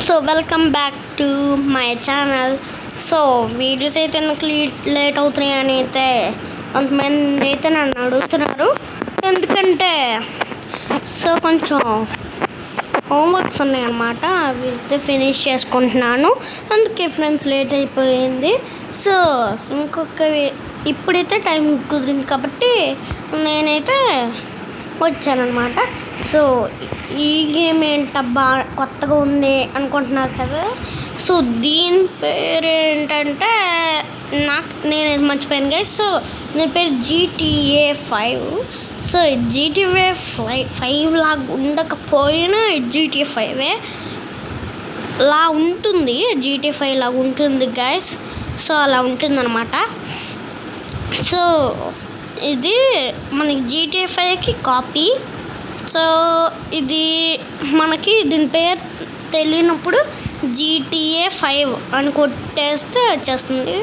So welcome back to my channel. So videos అయితే నాకు late అవుతున్నాయి అని అయితే కొంతమంది అయితే నన్ను అడుగుతున్నారు. ఎందుకంటే సో కొంచెం హోంవర్క్స్ ఉన్నాయన్నమాట, అవి అయితే ఫినిష్ చేసుకుంటున్నాను. అందుకే ఫ్రెండ్స్ లేట్ అయిపోయింది. సో ఇప్పుడైతే టైం కుదిరింది కాబట్టి నేనైతే వచ్చానమాట. సో ఈ గేమ్ ఏంటబ్బా కొత్తగా ఉంది అనుకుంటున్నారు కదా. సో దీని పేరు ఏంటంటే నేను మర్చిపోయాను గైస్. సో దీని పేరు GTA 5. సో GTA 5 లాగా ఉండకపోయినా GTA 5 లా ఉంటుంది, GTA 5 లాగా ఉంటుంది గైస్. సో అలా ఉంటుందన్నమాట. సో ఇది మనకి GTA 5కి కాపీ. సో ఇది మనకి దీని పేరు తెలియనప్పుడు GTA 5 అని కొట్టేస్తే వచ్చేస్తుంది.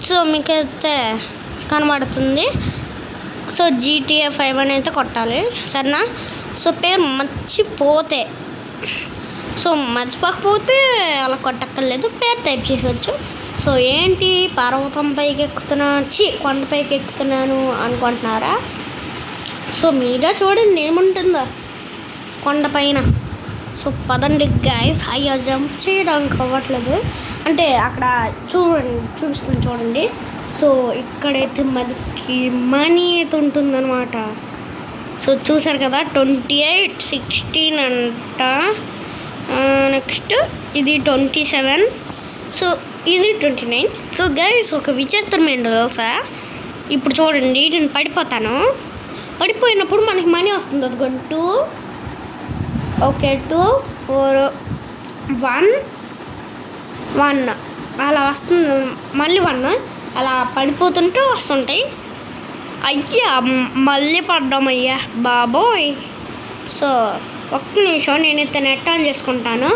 సో మీకైతే కనబడుతుంది. సో GTA 5 అని అయితే కొట్టాలి, సరేనా. సో పేరు మర్చిపోకపోతే అలా కొట్టక్కర్లేదు, పేరు టైప్ చేసవచ్చు. సో ఏంటి పర్వతం పైకి కొండపైకి ఎక్కుతున్నాను అనుకుంటున్నారా? సో మీరే చూడండి ఏముంటుందో కొండపైన. సో పదండి గైస్. అయ్యా జంప్ చేయడానికి అవ్వట్లేదు, అంటే అక్కడ చూపిస్తాను చూడండి. సో ఇక్కడైతే మనకి మనీ అయితే ఉంటుందన్నమాట. సో చూసారు కదా, 28, 16 అంట. నెక్స్ట్ ఇది 27, సో ఇది 29. సో గైస్ ఒక విచిత్రమైన తెలుసా, ఇప్పుడు చూడండి నేను పడిపోయినప్పుడు మనకి మనీ వస్తుంది. అదిగోండి 2, ఓకే 2, 4, 1 అలా వస్తుంది. మళ్ళీ 1 అలా పడిపోతుంటే వస్తుంటాయి. అయ్యా మళ్ళీ పడ్డామయ్యా బాబోయ్. సో ఒక్క నిమిషం నేనైతే నెట్ ఆన్ చేసుకుంటాను.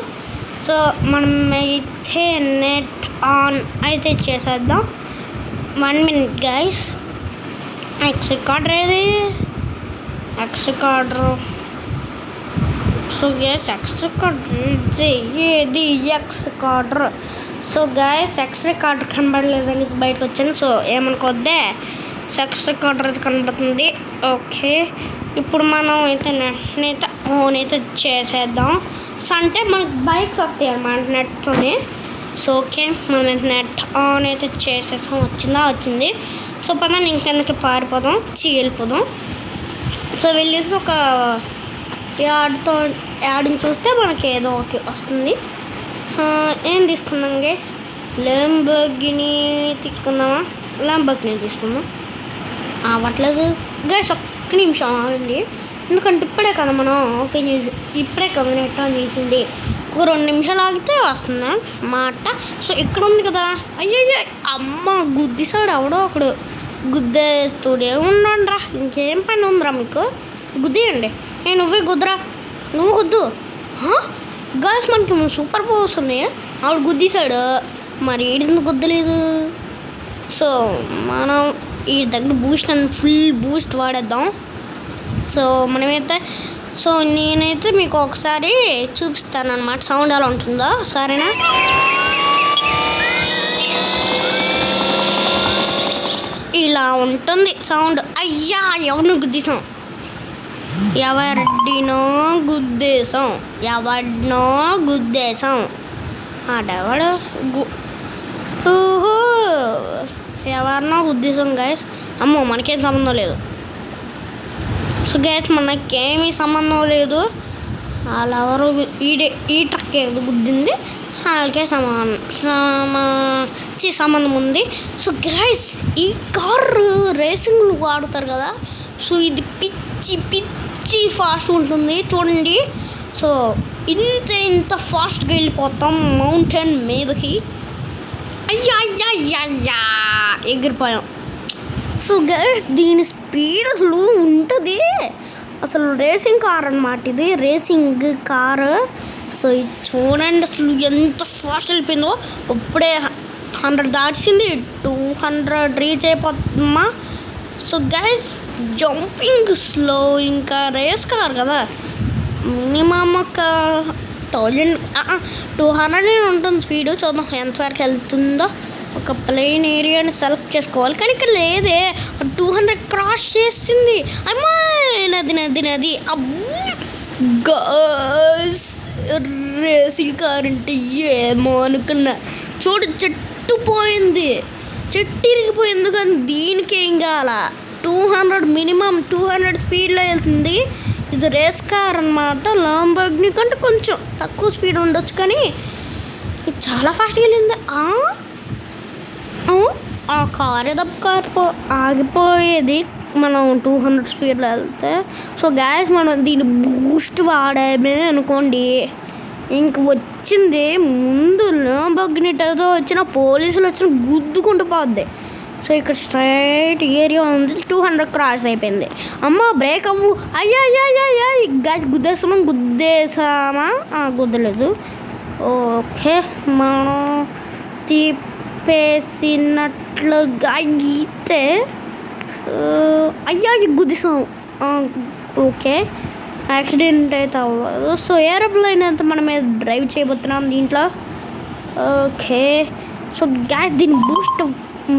సో మనం అయితే నెట్ ఆన్ అయితే చేసేద్దాం. 1 minute guys. X recorder so guys X recorder. So guys X recorder కనబడలేదని బయటకు వచ్చాను. సో ఏమనుకోద్దే, ఎక్స్ రికార్డర్ అయితే కనబడుతుంది. ఓకే ఇప్పుడు మనం అయితే నెట్ని అయితే ఆన్ అయితే చేసేద్దాం. సో అంటే మనకు బైక్స్ వస్తాయి అన్నమాట నెట్తోనే. సో ఓకే మనం నెట్ ఆన్ అయితే చేసేసాం. వచ్చింది. సో పదండి ఇంకెందుకు పారిపోదాం, వెళ్ళిపోదాం. సో వెళ్ళేసి ఒక యాడ్ని చూస్తే మనకి ఏదో ఒకటి వస్తుంది. ఏం తీసుకుందాం గైస్? ల్యాంబోర్గిని తీసుకుందాం. అవ్వట్లేదు గైస్, ఒక్క నిమిషం ఆగండి. ఎందుకంటే ఇప్పుడే కదా మనం ఓపెన్ చేసి నెట్ ఆన్ చేసింది. ఒక 2 నిమిషాలు ఆగితే వస్తుందా మాట. సో ఇక్కడ ఉంది కదా, అయ్యయ్యో అమ్మ గుద్దిసాడు ఎవడో ఒకడు. గుద్దేస్తూనే ఉండండిరా, ఇంకేం పని ఉందిరా మీకు, గుద్దేయండి. నువ్వు గుద్దు. గాస్ మనకి సూపర్ పవర్స్ ఉన్నాయి. ఆవిడ గుద్దేశాడు, మరి ఎందుకు గుద్దలేదు? సో మనం ఈ దగ్గర ఫుల్ బూస్ట్ వాడేద్దాం. సో నేనైతే మీకు ఒకసారి చూపిస్తాను అన్నమాట, సౌండ్ ఎలా ఉంటుందో, సరేనా. ఇలా ఉంటుంది సౌండ్. అయ్యా ఎవరినో గుద్దేశాం. ఎవరినో గుద్దేశాం గైస్. అమ్మో మనకేం సంబంధం లేదు. సో గైస్ మనకేమీ సంబంధం లేదు. వాళ్ళు ఎవరు ఈ ట్రక్ గుద్దింది, వాళ్ళకే సంబంధం ఉంది. సో గైస్ ఈ కారు రేసింగ్లు వాడుతారు కదా. సో ఇది పిచ్చి ఫాస్ట్ ఉంటుంది చూడండి. సో ఇంత ఫాస్ట్గా వెళ్ళిపోతాం మౌంటైన్ మీదకి. అయ్యా ఎగిరిపోయాం. సో గైస్ దీని స్పీడ్ అసలు ఉంటుంది. అసలు రేసింగ్ కార్ అన్నమాట, ఇది రేసింగ్ కారు. సో ఇది చూడండి అసలు ఎంత ఫాస్ట్ వెళ్ళిపోయిందో. ఇప్పుడే 100 దాటింది, 200 రీచ్ అయిపోతుందమ్మా. సో గైస్ జంపింగ్ స్లో, ఇంకా రేస్ కార్ కదా, మినిమం ఒక 200 ఉంటుంది స్పీడ్. చూద్దాం ఎంతవరకు వెళ్తుందో. ఒక ప్లెయిన్ ఏరియాని సెలెక్ట్ చేసుకోవాలి, కానీ ఇక్కడ లేదే. 200 క్రాస్ చేసింది. అమ్మా నది రేసింగ్ కార్ అంటే ఏమో అనుకున్నా. చూడు చెట్టు పోయింది, చెట్టు ఇరిగిపోయింది, కానీ దీనికి ఏం కావాల. 200 మినిమం 200 స్పీడ్లో వెళ్తుంది. ఇది రేస్ కార్ అన్నమాట. లాంబోర్గిని కంటే కొంచెం తక్కువ స్పీడ్ ఉండొచ్చు, కానీ ఇది చాలా ఫాస్ట్గా వెళ్ళింది. ఆ కార్ ఆగిపోయేది మనం 200 స్పీడ్లో వెళ్తే. సో గ్యాస్ మనం దీన్ని బూస్ట్ వాడామే అనుకోండి, ఇంక వచ్చింది ముందు లాంబోర్గినితో వచ్చిన పోలీసులు వచ్చిన గుద్దుకుంటూ పోద్ది. సో ఇక్కడ స్ట్రైట్ ఏరియా ఉంది. 200 క్రాస్ అయిపోయింది. అమ్మ బ్రేక్ అవ్వు. అయ్యా గ్యాస్ గుద్దేసామా? గుద్దలేదు. ఓకే, మనం తిప్పేసినట్లుగా అయితే గుద్దేసాం. ఓకే, యాక్సిడెంట్ అయితే అవ్వదు. సో ఏరోప్లేన్ అయితే మనం డ్రైవ్ చేయబోతున్నాం దీంట్లో. ఓకే, సో గ్యాస్ దీని బూస్ట్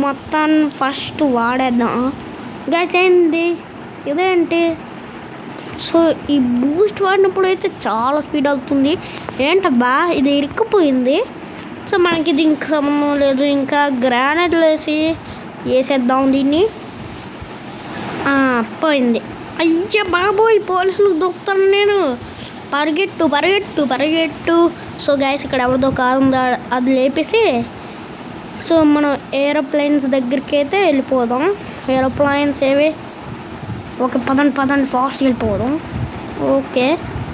మొత్తాన్ని ఫస్ట్ వాడేద్దాం. గ్యాస్ ఏంటి ఇదేంటి? సో ఈ బూస్ట్ వాడినప్పుడు అయితే చాలా స్పీడ్ అవుతుంది. ఏంటబ్బా ఇది ఇరుక్కుపోయింది. సో మనకి దీనికి సంబంధం లేదు. ఇంకా గ్రానైట్లు వేసేద్దాం దీన్ని. పోయింది. అయ్యా బాబోయ్, పోలీసులకు దొక్కుతాను నేను. పరిగెట్టు. సో గ్యాస్ ఇక్కడ ఎవరిదో కారు ఉందా, అది లేపేసి సో మనం ఏరోప్లేన్స్ దగ్గరికి అయితే వెళ్ళిపోదాం. ఏరోప్లేన్స్ ఏవి? ఓకే, పదండి ఫాస్ట్ వెళ్ళిపోదాం. ఓకే,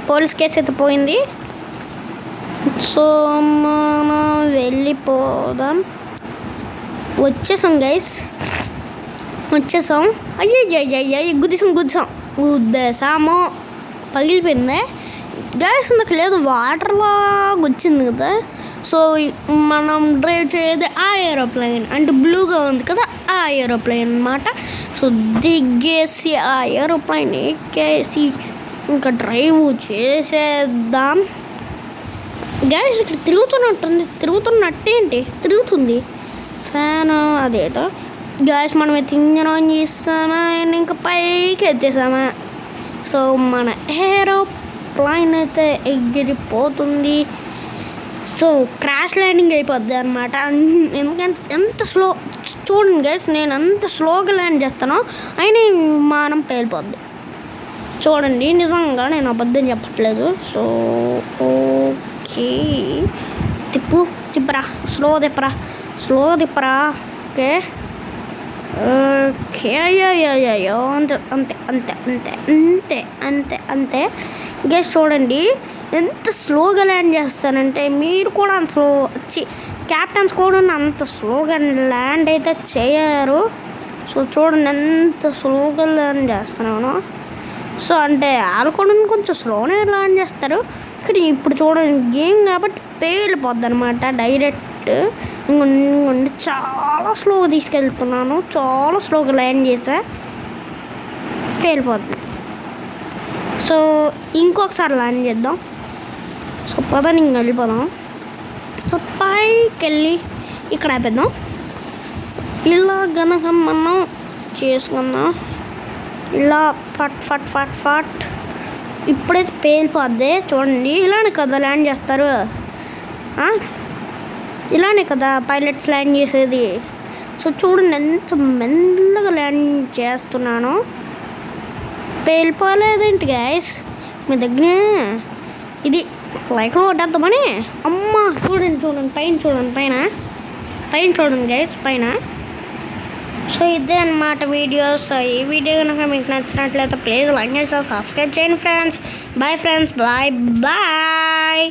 పోలీస్ కేసు అయితే పోయింది. సో మనం వెళ్ళిపోదాం. వచ్చేసాం గైస్, వచ్చేసాం. అయ్యో గుద్దేసాము, పగిలిపోయింది. గ్యాస్ ఇందాక లేదు, వాటర్లాగా వచ్చింది కదా. సో మనం డ్రైవ్ చేయేది ఆ ఏరోప్లేన్, అంటే బ్లూగా ఉంది కదా ఆ ఏరోప్లేన్ అన్నమాట. సో దిగేసి ఆ ఏరోప్లేన్ ఎక్కేసి ఇంకా డ్రైవ్ చేసేద్దాం. గ్యాస్ ఇక్కడ తిరుగుతుంది ఫ్యాన్ అదేదో. గ్యాస్ మనం అయితే ఇంజన్ ఆన్ చేస్తామా, ఇంకా పైకి ఎత్తేసామా. సో మన ఏరోప్లేన్ అయితే ఎగిరిపోతుంది. సో క్రాష్ ల్యాండింగ్ అయిపోద్ది అనమాట. ఎందుకంటే ఎంత స్లో చూడండి గైస్, నేను ఎంత స్లోగా ల్యాండ్ చేస్తానో అయినా విమానం పేలిపోద్ది. చూడండి, నిజంగా నేను అబద్ధం చెప్పట్లేదు. సో ఓకే, తిప్పరా, స్లో తిప్పరా. ఓకే అయ్యో అంతే. గైస్ చూడండి ఎంత స్లోగా ల్యాండ్ చేస్తానంటే, మీరు కూడా స్లో క్యాప్టెన్స్ కూడా అంత స్లోగా ల్యాండ్ అయితే చేయరు. సో చూడండి ఎంత స్లోగా ల్యాండ్ చేస్తున్నాను. సో అంటే వాళ్ళు కూడా కొంచెం స్లోనే ల్యాండ్ చేస్తారు, కానీ ఇప్పుడు చూడండి గేమ్ కాబట్టి పేలిపోద్ది అనమాట డైరెక్ట్. ఇంకొండి చాలా స్లోగా తీసుకెళ్తున్నాను, చాలా స్లోగా ల్యాండ్ చేసా, పేలిపోద్ది. సో ఇంకొకసారి ల్యాండ్ చేద్దాం. సో పదని ఇంక వెళ్ళిపోదాం. సో పైకి వెళ్ళి ఇక్కడ ఆపేద్దాం. సో ఇలా గనక మనం చేసుకుందాం. ఇలా ఫట్ ఇప్పుడైతే పేలిపోద్ది. చూడండి, ఇలానే కదా ల్యాండ్ చేస్తారు, ఇలానే కదా పైలట్స్ ల్యాండ్ చేసేది. సో చూడండి ఎంత మెల్లగా ల్యాండ్ చేస్తున్నాను. పేలిపోలేదేంటి గైస్ మీ దగ్గర? ఇది లైక్లో కొట్టేద్దామని. అమ్మ చూడండి పైన చూడండి గైస్ పైన. సో ఇదే అన్నమాట వీడియో. సో ఈ వీడియో కనుక మీకు నచ్చినట్లయితే ప్లీజ్ లైక్ చేసి సబ్స్క్రైబ్ చేయండి ఫ్రెండ్స్. Bye friends, bye.